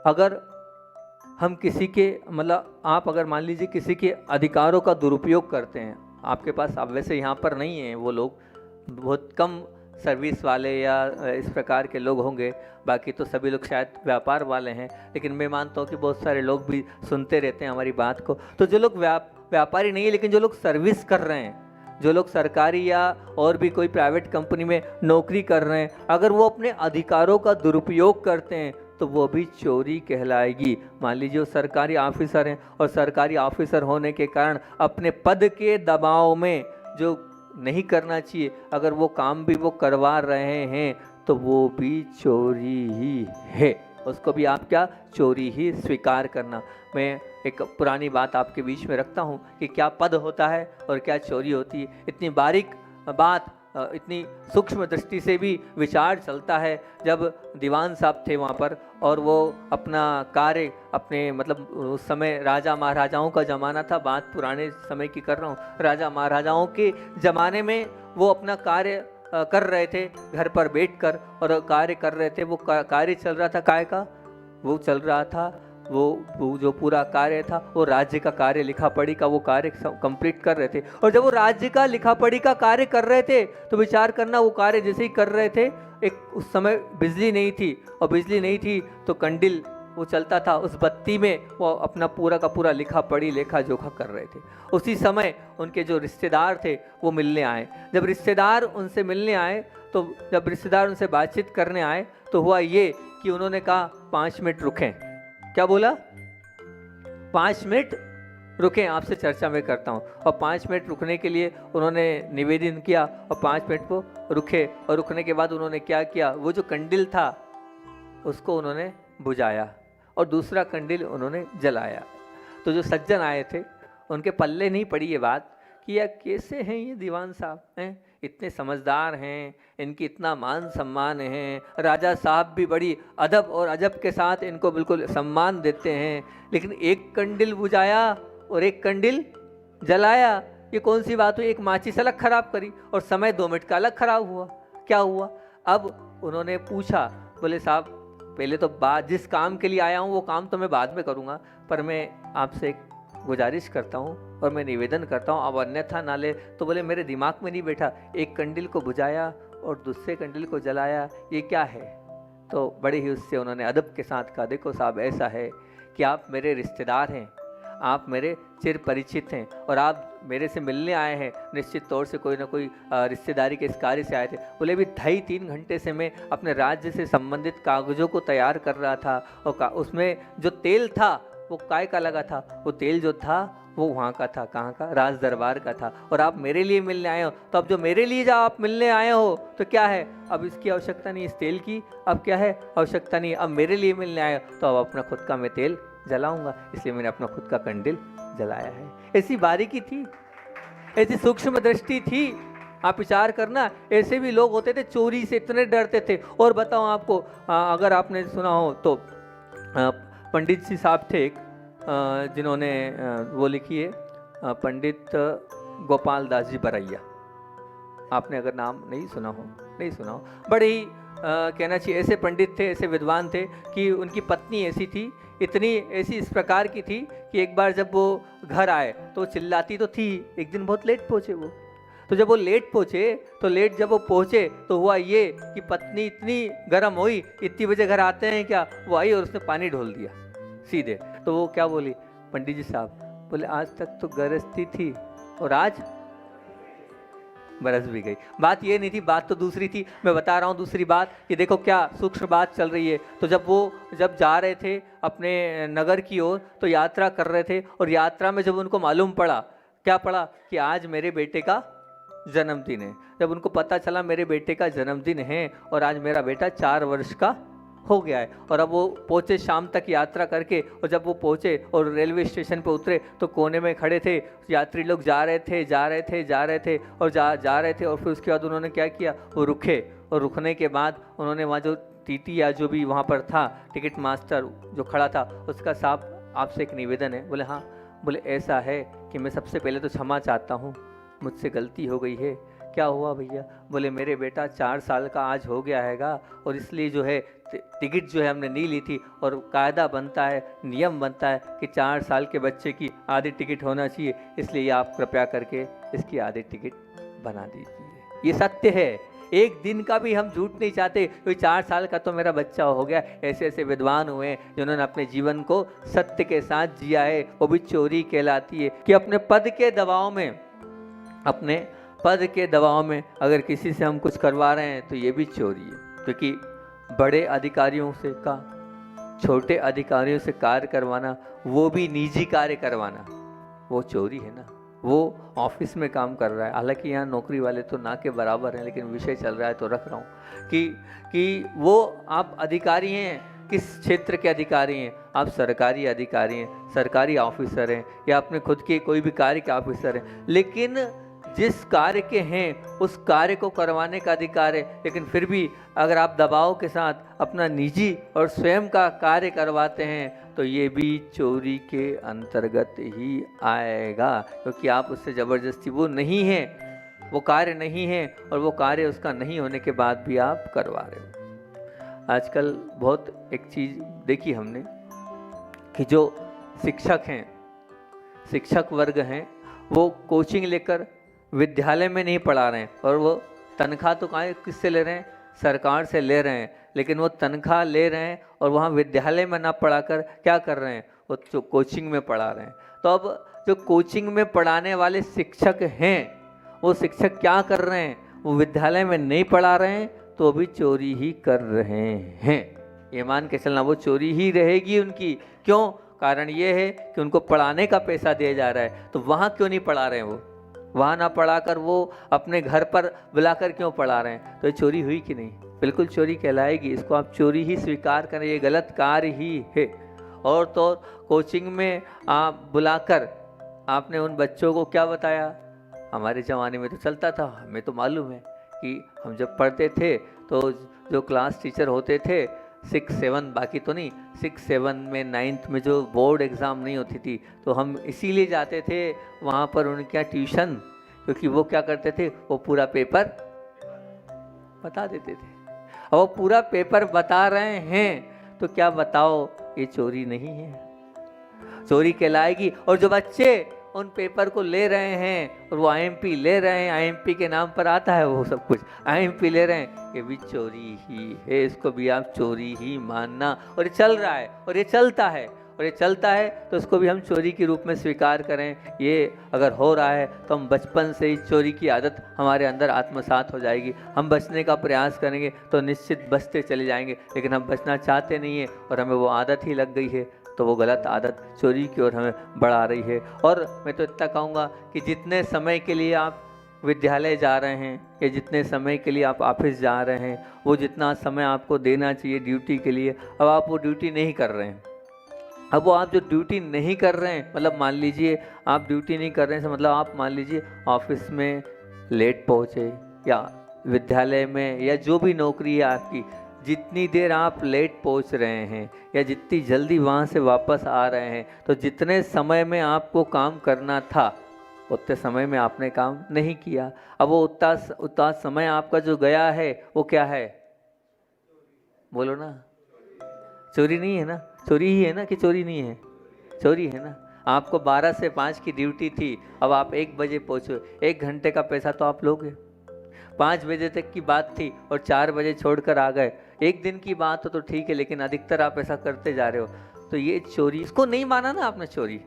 अगर हम किसी के मतलब आप अगर मान लीजिए किसी के अधिकारों का दुरुपयोग करते हैं, आपके पास, अब वैसे यहाँ पर नहीं हैं वो लोग, बहुत कम सर्विस वाले या इस प्रकार के लोग होंगे, बाकी तो सभी लोग शायद व्यापार वाले हैं, लेकिन मैं मानता हूँ कि बहुत सारे लोग भी सुनते रहते हैं हमारी बात को। तो जो लोग व्यापारी नहीं है लेकिन जो लोग सर्विस कर रहे हैं, जो लोग सरकारी या और भी कोई प्राइवेट कंपनी में नौकरी कर रहे हैं, अगर वो अपने अधिकारों का दुरुपयोग करते हैं तो वो भी चोरी कहलाएगी। मान लीजिए वो सरकारी ऑफिसर हैं और सरकारी ऑफिसर होने के कारण अपने पद के दबाव में जो नहीं करना चाहिए, अगर वो काम भी वो करवा रहे हैं तो वो भी चोरी ही है, उसको भी आप क्या, चोरी ही स्वीकार करना। मैं एक पुरानी बात आपके बीच में रखता हूँ कि क्या पद होता है और क्या चोरी होती है। इतनी बारीक बात, इतनी सूक्ष्म दृष्टि से भी विचार चलता है। जब दीवान साहब थे वहाँ पर और वो अपना कार्य अपने मतलब उस समय राजा महाराजाओं का ज़माना था, बात पुराने समय की कर रहा हूँ, राजा महाराजाओं के ज़माने में वो अपना कार्य कर रहे थे घर पर बैठकर, और कार्य कर रहे थे। वो कार्य चल रहा था काय का, वो चल रहा था वो जो पूरा कार्य था वो राज्य का कार्य, लिखा पढ़ी का वो कार्य कंप्लीट कर रहे थे। और जब वो राज्य का लिखा पढ़ी का कार्य कर रहे थे तो विचार करना, वो कार्य जैसे ही कर रहे थे, एक उस समय बिजली नहीं थी, और बिजली नहीं थी तो कंडिल वो चलता था, उस बत्ती में वो अपना पूरा का पूरा लिखा पढ़ी लेखा जोखा कर रहे थे। उसी समय उनके जो रिश्तेदार थे वो मिलने आए। जब रिश्तेदार उनसे मिलने आए तो जब रिश्तेदार उनसे बातचीत करने आए तो हुआ ये कि उन्होंने कहा 5 मिनट रुकें। क्या बोला? 5 मिनट रुकें, आपसे चर्चा मैं करता हूँ। और 5 मिनट रुकने के लिए उन्होंने निवेदन किया और 5 मिनट को रुके, और रुकने के बाद उन्होंने क्या किया, वो जो कंडिल था उसको उन्होंने बुझाया और दूसरा कंडिल उन्होंने जलाया। तो जो सज्जन आए थे उनके पल्ले नहीं पड़ी ये बात कि यार कैसे हैं ये दीवान साहब, हैं इतने समझदार हैं, इनकी इतना मान सम्मान है, राजा साहब भी बड़ी अदब और अजब के साथ इनको बिल्कुल सम्मान देते हैं, लेकिन एक कंडिल बुझाया और एक कंडिल जलाया, ये कौन सी बात हुई? एक माचिस अलग खराब करी और समय 2 मिनट का अलग खराब हुआ। क्या हुआ? अब उन्होंने पूछा, बोले साहब पहले तो बात, जिस काम के लिए आया हूँ वो काम तो मैं बाद में करूँगा, पर मैं आपसे एक गुजारिश करता हूँ और मैं निवेदन करता हूँ, अब अन्यथा ना ले। तो बोले मेरे दिमाग में नहीं बैठा, एक कंडिल को बुझाया और दूसरे कंडिल को जलाया, ये क्या है? तो बड़े ही उससे उन्होंने अदब के साथ कहा, देखो साहब ऐसा है कि आप मेरे रिश्तेदार हैं, आप मेरे चिर परिचित हैं और आप मेरे से मिलने आए हैं, निश्चित तौर से कोई ना कोई रिश्तेदारी के इस कार्य से आए थे। बोले भी 2.5-3 घंटे से मैं अपने राज्य से संबंधित कागज़ों को तैयार कर रहा था, और उसमें जो तेल था वो काय का लगा था, वो तेल जो था वो वहाँ का था, कहाँ का? राज दरबार का था, और आप मेरे लिए मिलने आए हो। तो अब जो मेरे लिए जब आप मिलने आए हो तो क्या है, अब इसकी आवश्यकता नहीं, इस तेल की अब क्या है, आवश्यकता नहीं, अब मेरे लिए मिलने आए हो तो अब अपना खुद का मैं तेल जलाऊंगा, इसलिए मैंने अपना खुद का कंडिल जलाया है। ऐसी बारीकी थी, ऐसी सूक्ष्म दृष्टि थी। आप विचार करना, ऐसे भी लोग होते थे चोरी से इतने डरते थे। और बताओ आपको, अगर आपने सुना हो तो पंडित जी साहब थे एक, जिन्होंने वो लिखी है, पंडित गोपाल दास जी बरैया। आपने अगर नाम नहीं सुना हो, बड़े ही कहना चाहिए ऐसे पंडित थे, ऐसे विद्वान थे कि उनकी पत्नी ऐसी थी, इतनी ऐसी इस प्रकार की थी कि एक बार जब वो घर आए तो चिल्लाती तो थी। एक दिन बहुत लेट पहुँचे वो, तो जब वो लेट पहुँचे जब वो पहुँचे तो हुआ ये कि पत्नी इतनी गर्म हुई, इतनी बजे घर आते हैं क्या, वो आई और उसने पानी ढोल दिया सीधे। तो वो क्या बोली, पंडित जी साहब बोले आज तक तो गरजती थी और आज बरस भी गई। बात ये नहीं थी, बात तो दूसरी थी। मैं बता रहा हूँ दूसरी बात कि देखो क्या सूक्ष्म बात चल रही है। तो जब जा रहे थे अपने नगर की ओर, तो यात्रा कर रहे थे, और यात्रा में जब उनको मालूम पड़ा, क्या पड़ा कि आज मेरे बेटे का जन्मदिन है। जब उनको पता चला मेरे बेटे का जन्मदिन है और आज मेरा बेटा 4 वर्ष का हो गया है, और अब वो पहुँचे शाम तक यात्रा करके, और जब वो पहुँचे और रेलवे स्टेशन पे उतरे तो कोने में खड़े थे यात्री लोग, जा रहे थे और जा रहे थे। और फिर उसके बाद उन्होंने क्या किया, वो रुके, और रुकने के बाद उन्होंने वहाँ जो टीटी या जो भी वहाँ पर था टिकट मास्टर जो खड़ा था, उसका साहब आपसे एक निवेदन है। बोले हाँ। बोले ऐसा है कि मैं सबसे पहले तो क्षमा चाहता हूँ, मुझसे गलती हो गई है। क्या हुआ भैया? बोले मेरे बेटा 4 साल का आज हो गया हैगा, और इसलिए जो है टिकट जो है हमने नहीं ली थी, और कायदा बनता है, नियम बनता है कि 4 साल के बच्चे की आधी टिकट होना चाहिए, इसलिए आप कृपया करके इसकी आधी टिकट बना दीजिए। ये सत्य है, एक दिन का भी हम झूठ नहीं चाहते। कोई 4 साल का तो मेरा बच्चा हो गया। ऐसे ऐसे विद्वान हुए जिन्होंने अपने जीवन को सत्य के साथ जिया है, वो भी चोरी कहलाती है। कि अपने पद के दबाव में अगर किसी से हम कुछ करवा रहे हैं तो ये भी चोरी है, क्योंकि बड़े अधिकारियों से छोटे अधिकारियों से कार्य करवाना, वो भी निजी कार्य करवाना, वो चोरी है ना। वो ऑफिस में काम कर रहा है, हालांकि यहाँ नौकरी वाले तो ना के बराबर हैं, लेकिन विषय चल रहा है तो रख रहा हूँ कि वो आप अधिकारी हैं, किस क्षेत्र के अधिकारी हैं? आप सरकारी अधिकारी हैं, सरकारी ऑफिसर हैं, या अपने खुद के कोई भी कार्य के ऑफिसर हैं, लेकिन जिस कार्य के हैं उस कार्य को करवाने का अधिकार है। लेकिन फिर भी अगर आप दबाव के साथ अपना निजी और स्वयं का कार्य करवाते हैं तो ये भी चोरी के अंतर्गत ही आएगा, क्योंकि आप उससे ज़बरदस्ती, वो नहीं है, वो कार्य नहीं है, और वो कार्य उसका नहीं होने के बाद भी आप करवा रहे हो। आजकल बहुत एक चीज़ देखी हमने कि जो शिक्षक वर्ग हैं वो कोचिंग लेकर विद्यालय में नहीं पढ़ा रहे हैं, और वो तनख्वाह तो किससे ले रहे हैं? सरकार से ले रहे हैं, लेकिन वो तनख्वाह ले रहे हैं और वहाँ विद्यालय में ना पढ़ाकर क्या कर रहे हैं? वो जो कोचिंग में पढ़ा रहे हैं। तो अब जो कोचिंग में पढ़ाने वाले शिक्षक हैं, वो शिक्षक क्या कर रहे हैं? वो विद्यालय में नहीं पढ़ा रहे हैं तो भी चोरी ही कर रहे हैं। ये मान के चलना वो चोरी ही रहेगी उनकी। क्यों? कारण ये है कि उनको पढ़ाने का पैसा दिया जा रहा है, तो वहाँ क्यों नहीं पढ़ा रहे हैं? वो वहाँ ना पढ़ाकर वो अपने घर पर बुलाकर क्यों पढ़ा रहे हैं? तो ये चोरी हुई कि नहीं? बिल्कुल चोरी कहलाएगी। इसको आप चोरी ही स्वीकार करें, ये गलत कार्य ही है। और तो कोचिंग में आप बुलाकर आपने उन बच्चों को क्या बताया? हमारे ज़माने में तो चलता था, हमें तो मालूम है कि हम जब पढ़ते थे तो जो क्लास टीचर होते थे 6-7, बाकी तो नहीं, 6-7 में 9th में जो बोर्ड एग्ज़ाम नहीं होती थी, तो हम इसीलिए जाते थे वहाँ पर उनके यहाँ ट्यूशन, क्योंकि वो क्या करते थे? वो पूरा पेपर बता देते थे। अब वो पूरा पेपर बता रहे हैं तो क्या बताओ, ये चोरी नहीं है? चोरी कहलाएगी। और जो बच्चे उन पेपर को ले रहे हैं और वो IMP ले रहे हैं, IMP के नाम पर आता है वो सब कुछ, IMP ले रहे हैं, ये भी चोरी ही है। इसको भी आप चोरी ही मानना। और ये चल रहा है और ये चलता है तो इसको भी हम चोरी के रूप में स्वीकार करें। ये अगर हो रहा है तो हम बचपन से ही चोरी की आदत हमारे अंदर आत्मसात हो जाएगी। हम बचने का प्रयास करेंगे तो निश्चित बचते चले जाएंगे, लेकिन हम बचना चाहते नहीं है और हमें वो आदत ही लग गई है, तो वो गलत आदत चोरी की ओर हमें बढ़ा रही है। और मैं तो इतना कहूँगा कि जितने समय के लिए आप विद्यालय जा रहे हैं या जितने समय के लिए आप ऑफिस जा रहे हैं, वो जितना समय आपको देना चाहिए ड्यूटी के लिए, अब आप वो ड्यूटी नहीं कर रहे हैं। अब वो आप जो ड्यूटी नहीं कर रहे हैं, मतलब मान लीजिए आप ड्यूटी नहीं कर रहे हैं, मतलब आप मान लीजिए ऑफिस में लेट पहुँचे या विद्यालय में या जो भी नौकरी है आपकी, जितनी देर आप लेट पहुंच रहे हैं या जितनी जल्दी वहाँ से वापस आ रहे हैं, तो जितने समय में आपको काम करना था उतने समय में आपने काम नहीं किया। अब वो उतना समय आपका जो गया है वो क्या है? बोलो ना, चोरी नहीं है ना? चोरी ही है ना कि चोरी नहीं है? चोरी है ना। आपको 12 से 5 की ड्यूटी थी, अब आप 1 बजे पहुँचो, 1 घंटे का पैसा तो आप लोगे। 5 बजे तक की बात थी और 4 बजे छोड़कर आ गए, एक दिन की बात हो तो ठीक है, लेकिन अधिकतर आप ऐसा करते जा रहे हो, तो ये चोरी। इसको नहीं माना ना आपने चोरी,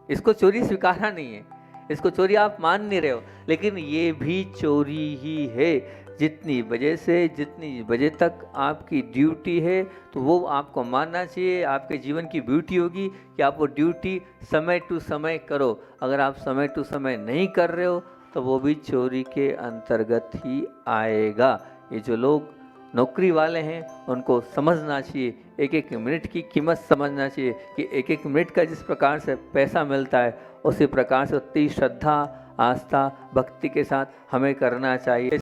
इसको चोरी स्वीकारा नहीं है, इसको चोरी आप मान नहीं रहे हो, लेकिन ये भी चोरी ही है। जितनी बजे तक आपकी ड्यूटी है तो वो आपको मानना चाहिए। आपके जीवन की ब्यूटी होगी कि आप वो ड्यूटी समय टू समय करो। अगर आप समय टू समय नहीं कर रहे हो तो वो भी चोरी के अंतर्गत ही आएगा। ये जो लोग नौकरी वाले हैं उनको समझना चाहिए, एक एक मिनट की कीमत समझना चाहिए कि एक एक मिनट का जिस प्रकार से पैसा मिलता है उसी प्रकार से उतनी श्रद्धा, आस्था, भक्ति के साथ हमें करना चाहिए।